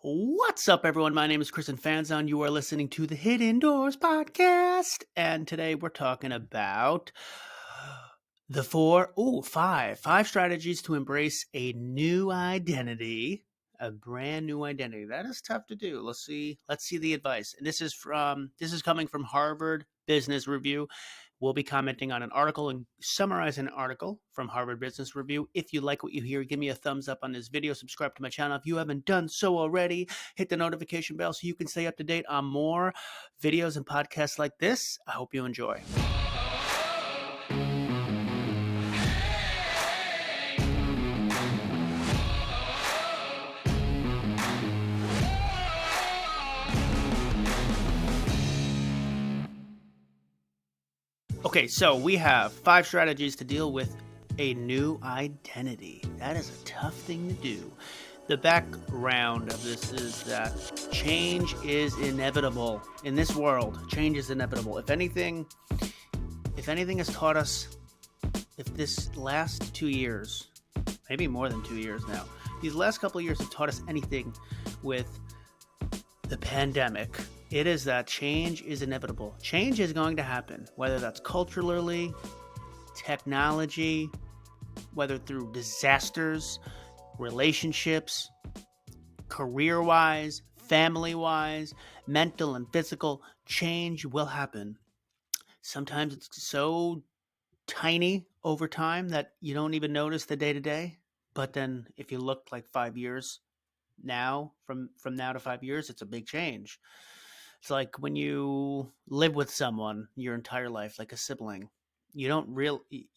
What's up, everyone? My name is Chris Fanzon. You are listening to the Hidden Doors podcast, and today we're talking about five strategies to embrace a new identity, a brand new identity. That is tough to do. Let's see the advice. And this is coming from Harvard Business Review. We'll be commenting on an article and summarizing an article from Harvard Business Review. If you like what you hear, give me a thumbs up on this video. Subscribe to my channel if you haven't done so already. Hit the notification bell so you can stay up to date on more videos and podcasts like this. I hope you enjoy. Okay, so we have 5 strategies to deal with a new identity. That is a tough thing to do. The background of this is that change is inevitable. In this world, change is inevitable. If anything has taught us, if this last 2 years, maybe more than 2 years now, these last couple of years have taught us anything with the pandemic, it is that change is inevitable. Change is going to happen, whether that's culturally, technology, whether through disasters, relationships, career-wise, family-wise, mental and physical. Change will happen. Sometimes it's so tiny over time that you don't even notice the day-to-day. But then if you look like 5 years now, from now to 5 years, it's a big change. It's like when you live with someone your entire life, like a sibling. You're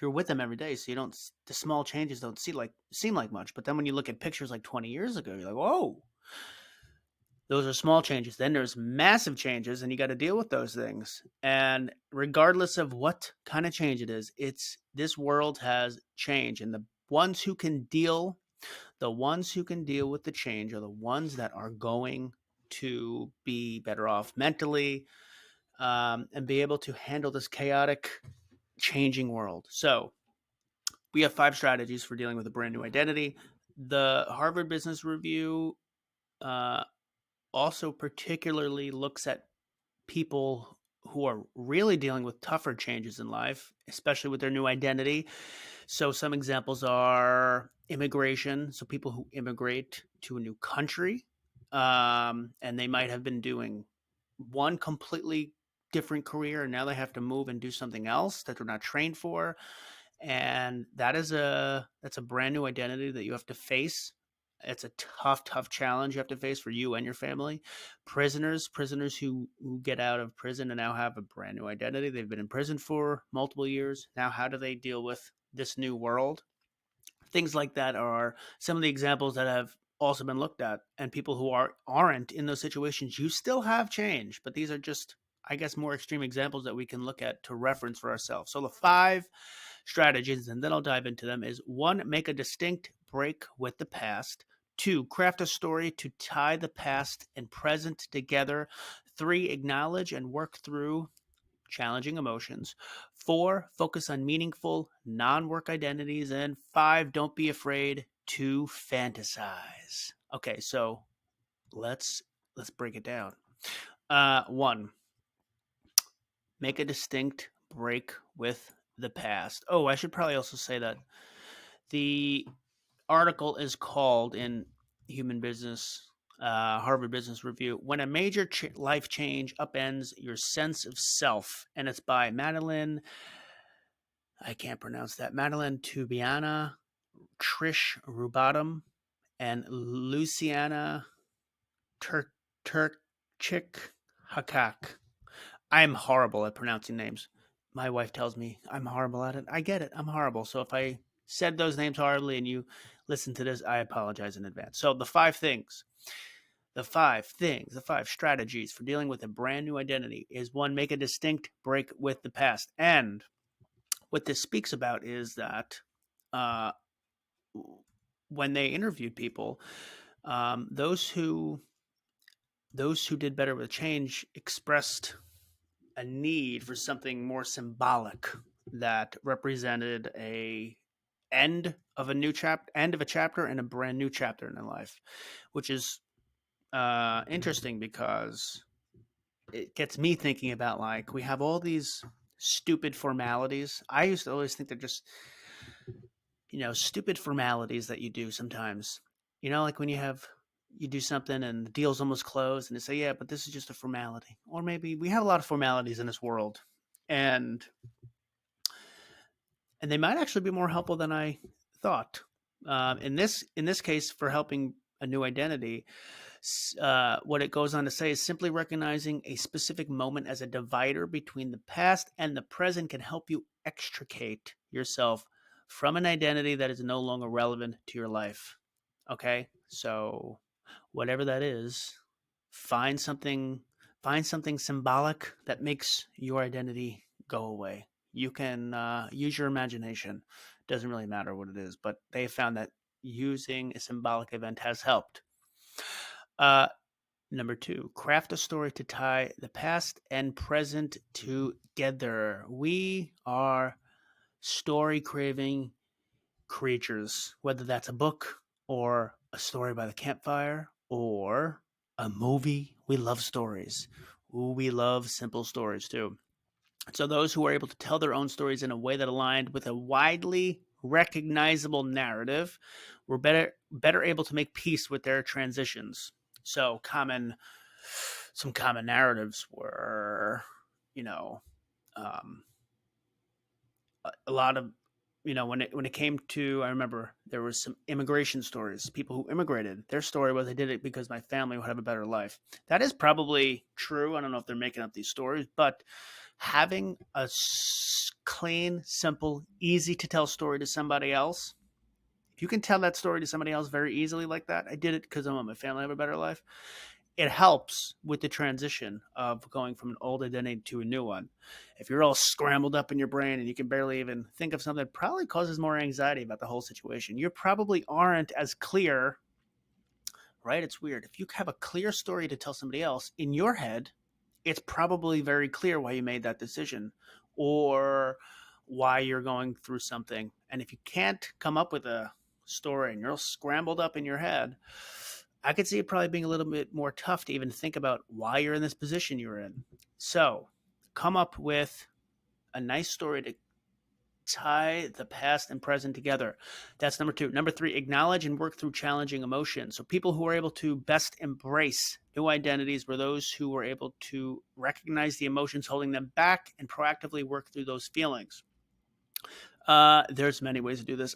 with them every day, so the small changes don't seem like much. But then when you look at pictures like 20 years ago, you're like, whoa, those are small changes. Then there's massive changes, and you got to deal with those things. And regardless of what kind of change it is, this world has change, and the ones who can deal with the change are the ones that are going to be better off mentally, and be able to handle this chaotic, changing world. So we have 5 strategies for dealing with a brand new identity. The Harvard Business Review also particularly looks at people who are really dealing with tougher changes in life, especially with their new identity. So some examples are immigration. So people who immigrate to a new country, and they might have been doing one completely different career, and now they have to move and do something else that they're not trained for. And that's a brand new identity that you have to face. It's a tough challenge you have to face for you and your family. Prisoners who get out of prison and now have a brand new identity. They've been in prison for multiple years. Now, how do they deal with this new world? Things like that are some of the examples that have also been looked at. And people who aren't in those situations, you still have change. But these are just, I guess, more extreme examples that we can look at to reference for ourselves. So the 5 strategies, and then I'll dive into them, is 1, make a distinct break with the past. 2, craft a story to tie the past and present together. 3, acknowledge and work through challenging emotions. 4, focus on meaningful non-work identities. And 5, don't be afraid to fantasize. Okay, so let's break it down. 1, make a distinct break with the past. Oh, I should probably also say that the article is called in Human Business, Harvard Business Review, When a Major Life Change Upends Your Sense of Self. And it's by Madeline Tubiana, Trish Rubottom, and Luciana Turkchik Hakak. I'm horrible at pronouncing names. My wife tells me I'm horrible at it. I get it. I'm horrible. So if I said those names horribly and you listen to this, I apologize in advance. So the 5 strategies for dealing with a brand new identity is 1, make a distinct break with the past. And what this speaks about is that when they interviewed people, those who did better with change expressed a need for something more symbolic that represented a end of a chapter and a brand new chapter in their life, which is interesting because it gets me thinking about, like, we have all these stupid formalities. I used to always think they're just, stupid formalities that you do sometimes. Like when you do something and the deal's almost closed and they say, yeah, but this is just a formality. Or maybe we have a lot of formalities in this world. And and they might actually be more helpful than I thought. In this case, for helping a new identity, what it goes on to say is simply recognizing a specific moment as a divider between the past and the present can help you extricate yourself from an identity that is no longer relevant to your life. Okay, so whatever that is, find something find something symbolic that makes your identity go away. You can use your imagination. Doesn't really matter what it is, but they found that using a symbolic event has helped. uh, Number two, craft a story to tie the past and present together. We are story craving creatures, whether that's a book or a story by the campfire or a movie. We love stories. Ooh, we love simple stories too. So, those who are able to tell their own stories in a way that aligned with a widely recognizable narrative were better able to make peace with their transitions. So, some common narratives were, you know, um, a lot of, when it came to, I remember there was some immigration stories. People who immigrated, their story was, I did it because my family would have a better life. That is probably true. I don't know if they're making up these stories, but having a clean, simple, easy to tell story to somebody else, if you can tell that story to somebody else very easily like that, I did it because I want my family to have a better life, it helps with the transition of going from an old identity to a new one. If you're all scrambled up in your brain and you can barely even think of something, it probably causes more anxiety about the whole situation. You probably aren't as clear, right? It's weird. If you have a clear story to tell somebody else in your head, it's probably very clear why you made that decision or why you're going through something. And if you can't come up with a story and you're scrambled up in your head, I could see it probably being a little bit more tough to even think about why you're in this position you're in. So, come up with a nice story to tie the past and present together. That's number two. Number three, acknowledge and work through challenging emotions. So, people who are able to best embrace new identities were those who were able to recognize the emotions holding them back and proactively work through those feelings. There's many ways to do this.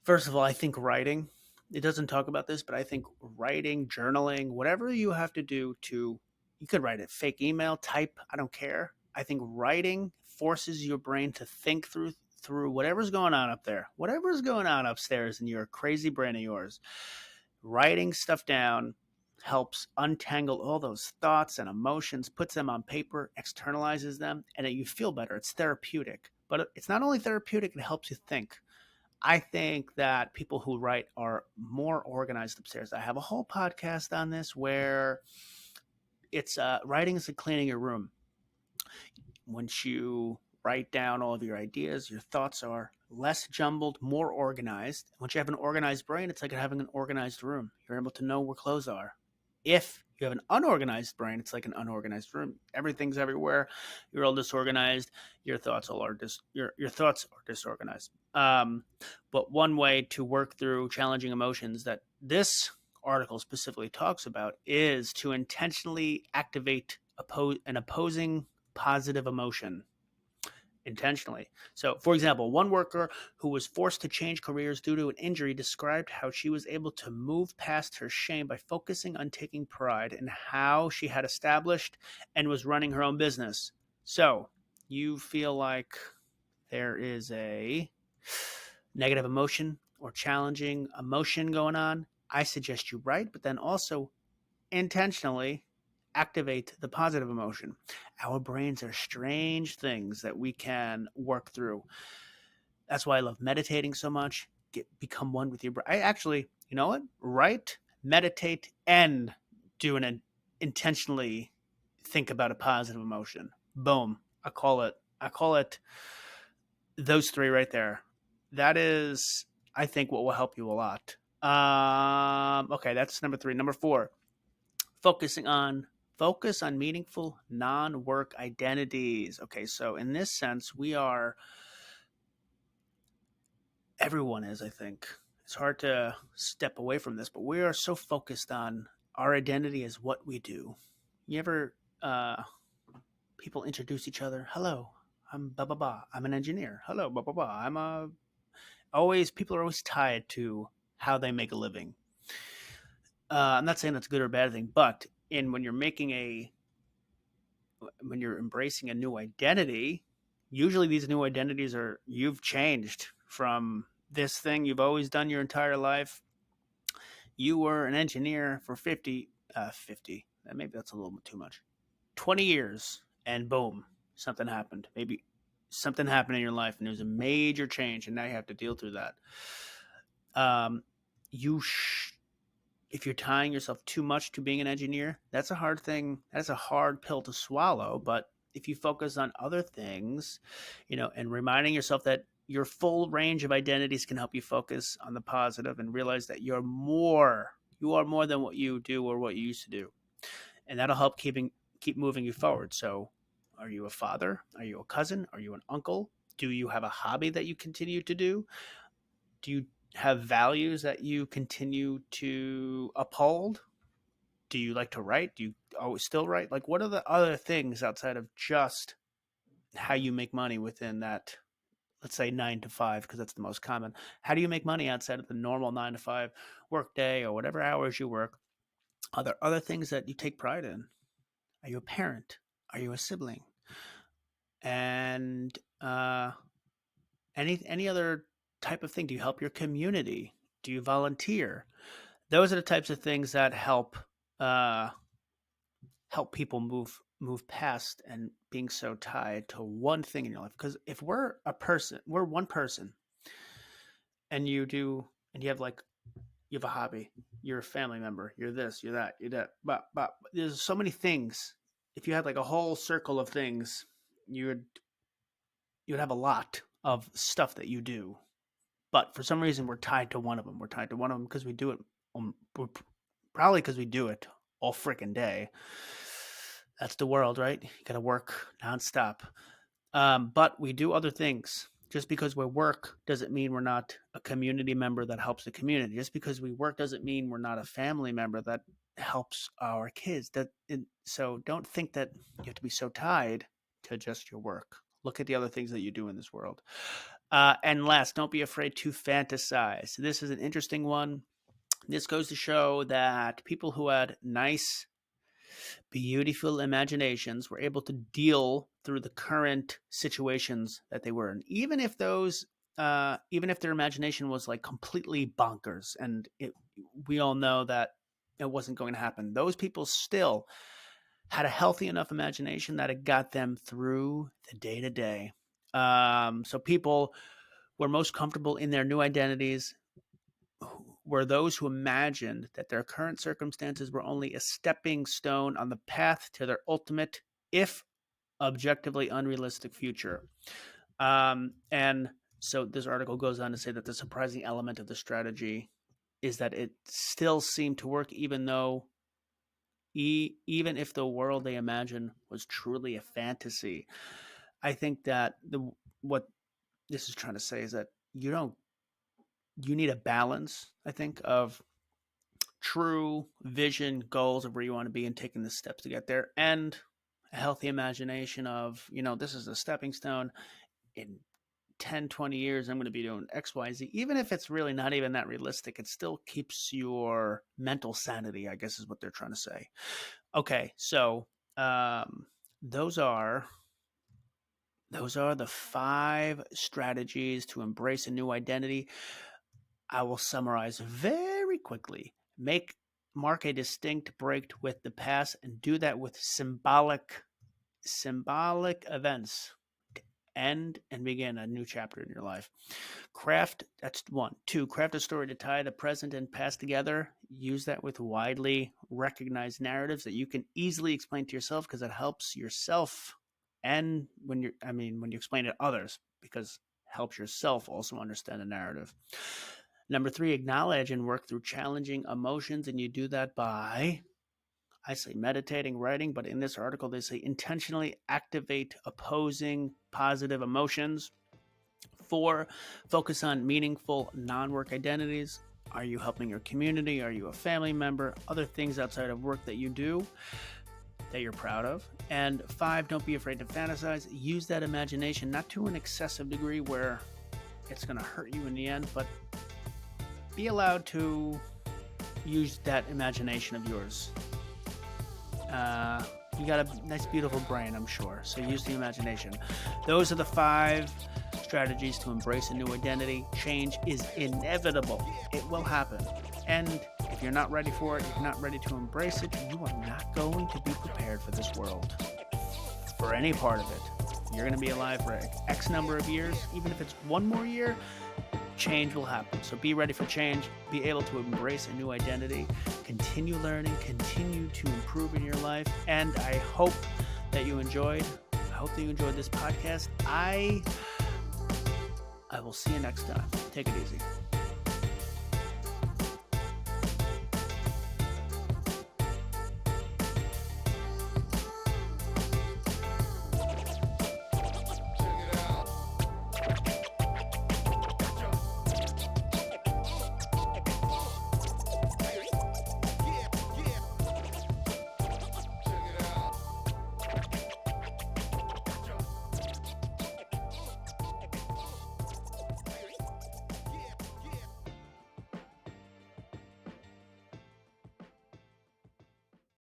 First of all, I think writing, it doesn't talk about this, but I think writing, journaling, whatever you have to do you could write it, fake email, type, I don't care. I think writing forces your brain to think through whatever's going on up there, whatever's going on upstairs in your crazy brain of yours. Writing stuff down helps untangle all those thoughts and emotions, puts them on paper, externalizes them, and you feel better. It's therapeutic. But it's not only therapeutic, it helps you think. I think that people who write are more organized upstairs. I have a whole podcast on this where it's writing is like cleaning your room. Once you write down all of your ideas, your thoughts are less jumbled, more organized. Once you have an organized brain, it's like having an organized room. You're able to know where clothes are. If you have an unorganized brain, it's like an unorganized room. Everything's everywhere. You're all disorganized. Your thoughts all are your thoughts are disorganized. But one way to work through challenging emotions that this article specifically talks about is to intentionally activate an opposing positive emotion intentionally. So, for example, one worker who was forced to change careers due to an injury described how she was able to move past her shame by focusing on taking pride in how she had established and was running her own business. So, you feel like there is a negative emotion or challenging emotion going on, I suggest you write, but then also intentionally activate the positive emotion. Our brains are strange things that we can work through. That's why I love meditating so much. Become one with your brain. I actually, you know what? Write, meditate, and do an intentionally think about a positive emotion. Boom. I call it those three right there. That is, I think, what will help you a lot. Okay, that's number three. Number four, focusing on focus on meaningful non-work identities. Okay, so in this sense, we are everyone is, I think. It's hard to step away from this, but we are so focused on our identity as what we do. You ever people introduce each other, "Hello, I'm blah blah blah. I'm an engineer. Hello, blah blah blah. I'm a always people are always tied to how they make a living. I'm not saying that's a good or a bad thing, but in when you're embracing a new identity, usually these new identities are you've changed from this thing you've always done your entire life. You were an engineer for 50, maybe that's a little bit too much, 20 years, and boom, something happened. Maybe something happened in your life and there was a major change, and now you have to deal through that. Um, you if you're tying yourself too much to being an engineer, that's a hard thing. That's a hard pill to swallow. But if you focus on other things, and reminding yourself that your full range of identities can help you focus on the positive and realize that you are more than what you do or what you used to do. And that'll help keep moving you forward. So are you a father? Are you a cousin? Are you an uncle? Do you have a hobby that you continue to do? Do you have values that you continue to uphold? Do you like to write? Do you always still write? Like, what are the other things outside of just how you make money within that, let's say 9 to 5, because that's the most common? How do you make money outside of the normal 9 to 5 work day or whatever hours you work? Are there other things that you take pride in? Are you a parent? Are you a sibling? And any other type of thing? Do you help your community? Do you volunteer? Those are the types of things that uh, help people move past and being so tied to one thing in your life. Because if we're one person, and you have like you have a hobby, you're a family member, you're this, you're that, you're that. But there's so many things. If you had like a whole circle of things, you would you would have a lot of stuff that you do. But for some reason, we're tied to one of them. We're tied to one of them because we do it. Probably because we do it all freaking day. That's the world, right? You got to work nonstop. But we do other things. Just because we work doesn't mean we're not a community member that helps the community. Just because we work doesn't mean we're not a family member that helps our kids. So don't think that you have to be so tied to just your work. Look at the other things that you do in this world. And last, don't be afraid to fantasize. This is an interesting one. This goes to show that people who had nice, beautiful imaginations were able to deal through the current situations that they were in, even if their imagination was like completely bonkers, and we all know that it wasn't going to happen. Those people still had a healthy enough imagination that it got them through the day to day. So people were most comfortable in their new identities were those who imagined that their current circumstances were only a stepping stone on the path to their ultimate, if objectively unrealistic, future. And so this article goes on to say that the surprising element of the strategy is that it still seemed to work, even if the world they imagine was truly a fantasy. I think that what this is trying to say is that you need a balance, I think, of true vision, goals of where you want to be and taking the steps to get there, and a healthy imagination of, this is a stepping stone. In 10, 20 years, I'm going to be doing XYZ. Even if it's really not even that realistic, it still keeps your mental sanity, I guess is what they're trying to say. Okay, so those are the 5 strategies to embrace a new identity. I will summarize very quickly. Mark a distinct break with the past, and do that with symbolic events to end and begin a new chapter in your life. That's 1. 2, craft a story to tie the present and past together. Use that with widely recognized narratives that you can easily explain to yourself, because it helps yourself, and when you explain it to others, because it helps yourself also understand the narrative. Number 3, acknowledge and work through challenging emotions. And you do that by, I say meditating, writing, but in this article, they say intentionally activate opposing positive emotions. 4, focus on meaningful non-work identities. Are you helping your community? Are you a family member? Other things outside of work that you do that you're proud of. And 5, don't be afraid to fantasize. Use that imagination, not to an excessive degree where it's going to hurt you in the end, but be allowed to use that imagination of yours. You got a nice, beautiful brain, I'm sure. So use the imagination. Those are the 5 strategies to embrace a new identity. Change is inevitable. It will happen. And if you're not ready for it, if you're not ready to embrace it, you are not going to be prepared for this world, for any part of it. You're going to be alive for X number of years. Even if it's one more year, change will happen. So be ready for change. Be able to embrace a new identity. Continue learning. Continue to improve in your life. And I hope that you enjoyed. I hope that you enjoyed this podcast. I will see you next time. Take it easy.